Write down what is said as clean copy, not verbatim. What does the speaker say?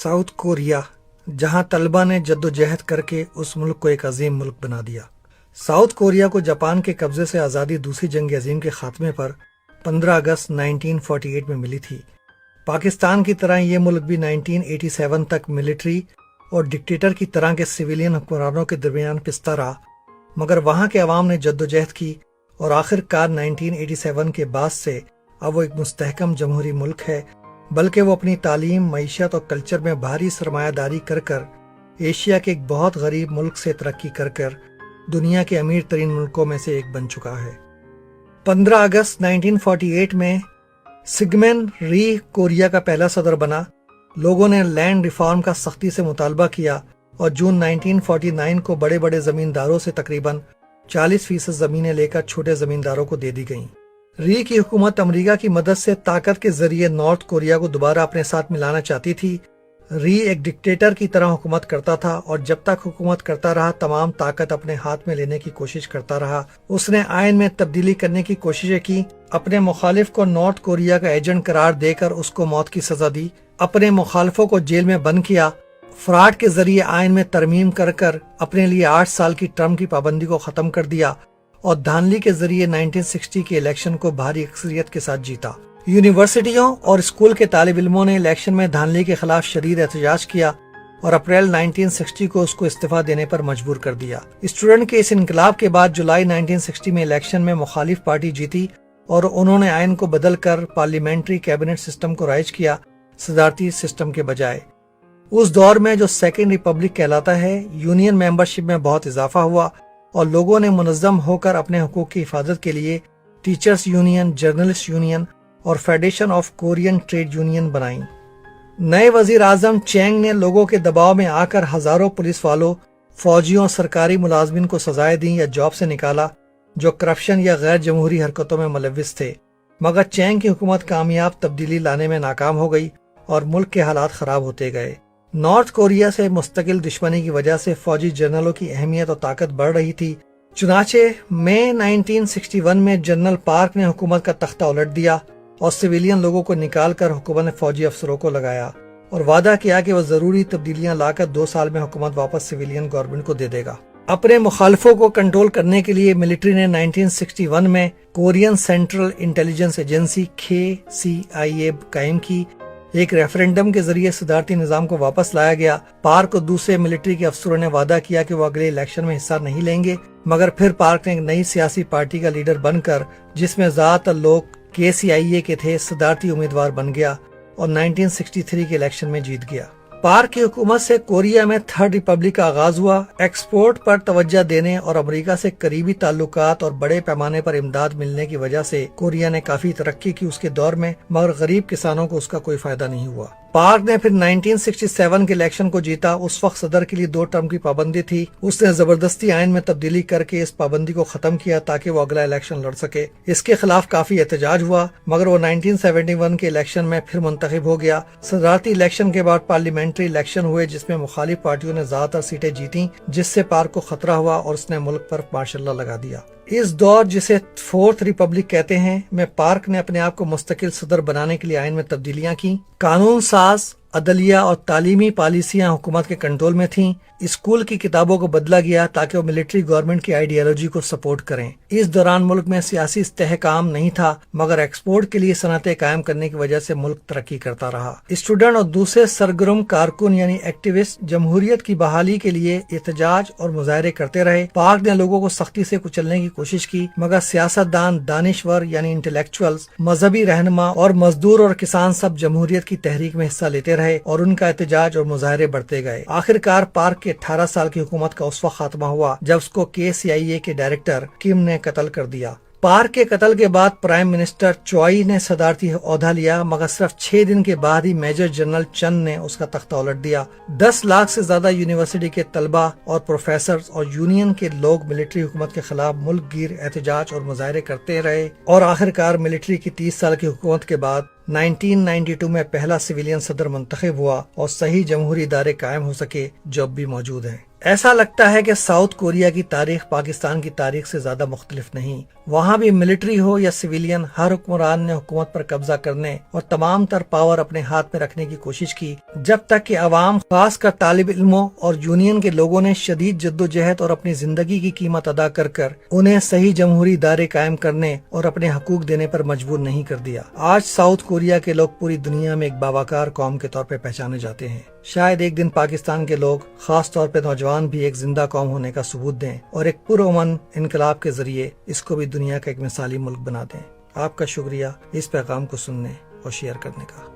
South Korea, جہاں طلبہ نے جدوجہد کر کے اس ملک کو ایک عظیم ملک بنا دیا۔ ساؤتھ کوریا کو جاپان کے قبضے سے آزادی دوسری جنگ عظیم کے خاتمے پر 15 اگست 1948 میں ملی تھی۔ پاکستان کی طرح یہ ملک بھی 1987 تک ملٹری اور ڈکٹیٹر کی طرح کے سویلین حکمرانوں کے درمیان پستا رہا، مگر وہاں کے عوام نے جدوجہد کی اور آخر کار 1987 کے بعد سے اب وہ ایک مستحکم جمہوری ملک ہے، بلکہ وہ اپنی تعلیم، معیشت اور کلچر میں بھاری سرمایہ داری کر کر ایشیا کے ایک بہت غریب ملک سے ترقی کر کر دنیا کے امیر ترین ملکوں میں سے ایک بن چکا ہے۔ 15 اگست 1948 میں سگمن ری کوریا کا پہلا صدر بنا۔ لوگوں نے لینڈ ریفارم کا سختی سے مطالبہ کیا اور جون 1949 کو بڑے بڑے زمینداروں سے تقریباً 40% زمینیں لے کر چھوٹے زمینداروں کو دے دی گئیں۔ ری کی حکومت امریکہ کی مدد سے طاقت کے ذریعے نارتھ کوریا کو دوبارہ اپنے ساتھ ملانا چاہتی تھی۔ ری ایک ڈکٹیٹر کی طرح حکومت کرتا تھا اور جب تک حکومت کرتا رہا تمام طاقت اپنے ہاتھ میں لینے کی کوشش کرتا رہا۔ اس نے آئین میں تبدیلی کرنے کی کوششیں کی، اپنے مخالف کو نارتھ کوریا کا ایجنٹ قرار دے کر اس کو موت کی سزا دی، اپنے مخالفوں کو جیل میں بند کیا، فراڈ کے ذریعے آئین میں ترمیم کر کر اپنے لیے 8 سال کی ٹرم کی پابندی کو ختم کر دیا اور دھاندلی کے ذریعے 1960 کے الیکشن کو بھاری اکثریت کے ساتھ جیتا۔ یونیورسٹیوں اور اسکول کے طالب علموں نے الیکشن میں دھاندلی کے خلاف شدید احتجاج کیا اور اپریل 1960 کو اس کو استعفیٰ دینے پر مجبور کر دیا۔ اسٹوڈنٹ کے اس انقلاب کے بعد جولائی 1960 میں الیکشن میں مخالف پارٹی جیتی اور انہوں نے آئین کو بدل کر پارلیمنٹری کیبنٹ سسٹم کو رائج کیا، صدارتی سسٹم کے بجائے۔ اس دور میں جو سیکنڈ ریپبلک کہلاتا ہے، یونین ممبرشپ میں بہت اضافہ ہوا اور لوگوں نے منظم ہو کر اپنے حقوق کی حفاظت کے لیے ٹیچرز یونین، جرنلسٹ یونین اور federation of Korean trade union بنائیں۔ نئے وزیر اعظم چینگ نے لوگوں کے دباؤ میں آ کر ہزاروں پولیس والوں، فوجیوں، سرکاری ملازمین کو سزائیں دیں یا جاب سے نکالا جو کرپشن یا غیر جمہوری حرکتوں میں ملوث تھے، مگر چینگ کی حکومت کامیاب تبدیلی لانے میں ناکام ہو گئی اور ملک کے حالات خراب ہوتے گئے۔ نارتھ کوریا سے مستقل دشمنی کی وجہ سے فوجی جنرلوں کی اہمیت اور طاقت بڑھ رہی تھی، چنانچہ مئی 1961 میں جنرل پارک نے حکومت کا تختہ الٹ دیا اور سویلین لوگوں کو نکال کر حکومت نے فوجی افسروں کو لگایا اور وعدہ کیا کہ وہ ضروری تبدیلیاں لا کر 2 سال میں حکومت واپس سویلین گورنمنٹ کو دے دے گا۔ اپنے مخالفوں کو کنٹرول کرنے کے لیے ملٹری نے 1961 میں Korean central intelligence agency KCIA قائم کی۔ ایک ریفرنڈم کے ذریعے صدارتی نظام کو واپس لایا گیا۔ پارک اور دوسرے ملٹری کے افسروں نے وعدہ کیا کہ وہ اگلے الیکشن میں حصہ نہیں لیں گے، مگر پھر پارک نے ایک نئی سیاسی پارٹی کا لیڈر بن کر، جس میں زیادہ تر لوگ KCIA کے تھے، صدارتی امیدوار بن گیا اور 1963 کے الیکشن میں جیت گیا۔ پارک کی حکومت سے کوریا میں تھرڈ ریپبلک کا آغاز ہوا۔ ایکسپورٹ پر توجہ دینے اور امریکہ سے قریبی تعلقات اور بڑے پیمانے پر امداد ملنے کی وجہ سے کوریا نے کافی ترقی کی اس کے دور میں، مگر غریب کسانوں کو اس کا کوئی فائدہ نہیں ہوا۔ پارک نے پھر 1967 کے الیکشن کو جیتا۔ اس وقت صدر کے لیے 2 ٹرم کی پابندی تھی۔ اس نے زبردستی آئین میں تبدیلی کر کے اس پابندی کو ختم کیا تاکہ وہ اگلا الیکشن لڑ سکے۔ اس کے خلاف کافی احتجاج ہوا، مگر وہ 1971 کے الیکشن میں پھر منتخب ہو گیا۔ صدارتی الیکشن کے بعد پارلیمنٹری الیکشن ہوئے جس میں مخالف پارٹیوں نے زیادہ تر سیٹیں جیتیں، جس سے پارک کو خطرہ ہوا اور اس نے ملک پر مارشل لا لگا دیا۔ اس دور جسے فورتھ ریپبلک کہتے ہیں میں پارک نے اپنے آپ کو مستقل صدر بنانے کے لیے آئین میں تبدیلیاں کی۔ قانون ساز، عدلیہ اور تعلیمی پالیسیاں حکومت کے کنٹرول میں تھیں۔ اسکول کی کتابوں کو بدلا گیا تاکہ وہ ملٹری گورنمنٹ کی آئیڈیالوجی کو سپورٹ کریں۔ اس دوران ملک میں سیاسی استحکام نہیں تھا، مگر ایکسپورٹ کے لیے صنعتیں قائم کرنے کی وجہ سے ملک ترقی کرتا رہا۔ اسٹوڈنٹ اور دوسرے سرگرم کارکن یعنی ایکٹیوسٹ جمہوریت کی بحالی کے لیے احتجاج اور مظاہرے کرتے رہے۔ پارک نے لوگوں کو سختی سے کچلنے کی کوشش کی، مگر سیاست دان، دانشور یعنی انٹلیکچوئلز، مذہبی رہنما اور مزدور اور کسان سب جمہوریت کی تحریک میں حصہ لیتے رہے اور ان کا احتجاج اور مظاہرے بڑھتے گئے۔ آخر کار پارک کے 18 سال کی حکومت کا اس وقت خاتمہ ہوا جب اس کو KCIA کے ڈائریکٹر کم نے قتل کر دیا۔ پارک کے قتل کے بعد پرائم منسٹر چوئی نے صدارتی عہدہ لیا، مگر صرف 6 دن کے بعد ہی میجر جنرل چن نے اس کا تختہ الٹ دیا۔ 10 لاکھ سے زیادہ یونیورسٹی کے طلبہ اور پروفیسرز اور یونین کے لوگ ملٹری حکومت کے خلاف ملک گیر احتجاج اور مظاہرے کرتے رہے اور آخر کار ملٹری کی 30 سال کی حکومت کے بعد 1992 میں پہلا سویلین صدر منتخب ہوا اور صحیح جمہوری ادارے قائم ہو سکے جو اب بھی موجود ہیں۔ ایسا لگتا ہے کہ ساؤتھ کوریا کی تاریخ پاکستان کی تاریخ سے زیادہ مختلف نہیں۔ وہاں بھی ملٹری ہو یا سویلین، ہر حکمران نے حکومت پر قبضہ کرنے اور تمام تر پاور اپنے ہاتھ میں رکھنے کی کوشش کی، جب تک کہ عوام، خاص کر طالب علموں اور یونین کے لوگوں نے شدید جدوجہد اور اپنی زندگی کی قیمت ادا کر انہیں صحیح جمہوری ادارے قائم کرنے اور اپنے حقوق دینے پر مجبور نہیں کر دیا۔ آج ساؤتھ کوریا کے لوگ پوری دنیا میں ایک باوقار قوم کے طور پہ پہچانے جاتے ہیں۔ شاید ایک دن پاکستان کے لوگ، خاص طور پہ نوجوان، بھی ایک زندہ قوم ہونے کا ثبوت دیں اور ایک پرامن انقلاب کے ذریعے اس کو بھی دنیا کا ایک مثالی ملک بنا دیں۔ آپ کا شکریہ اس پیغام کو سننے اور شیئر کرنے کا۔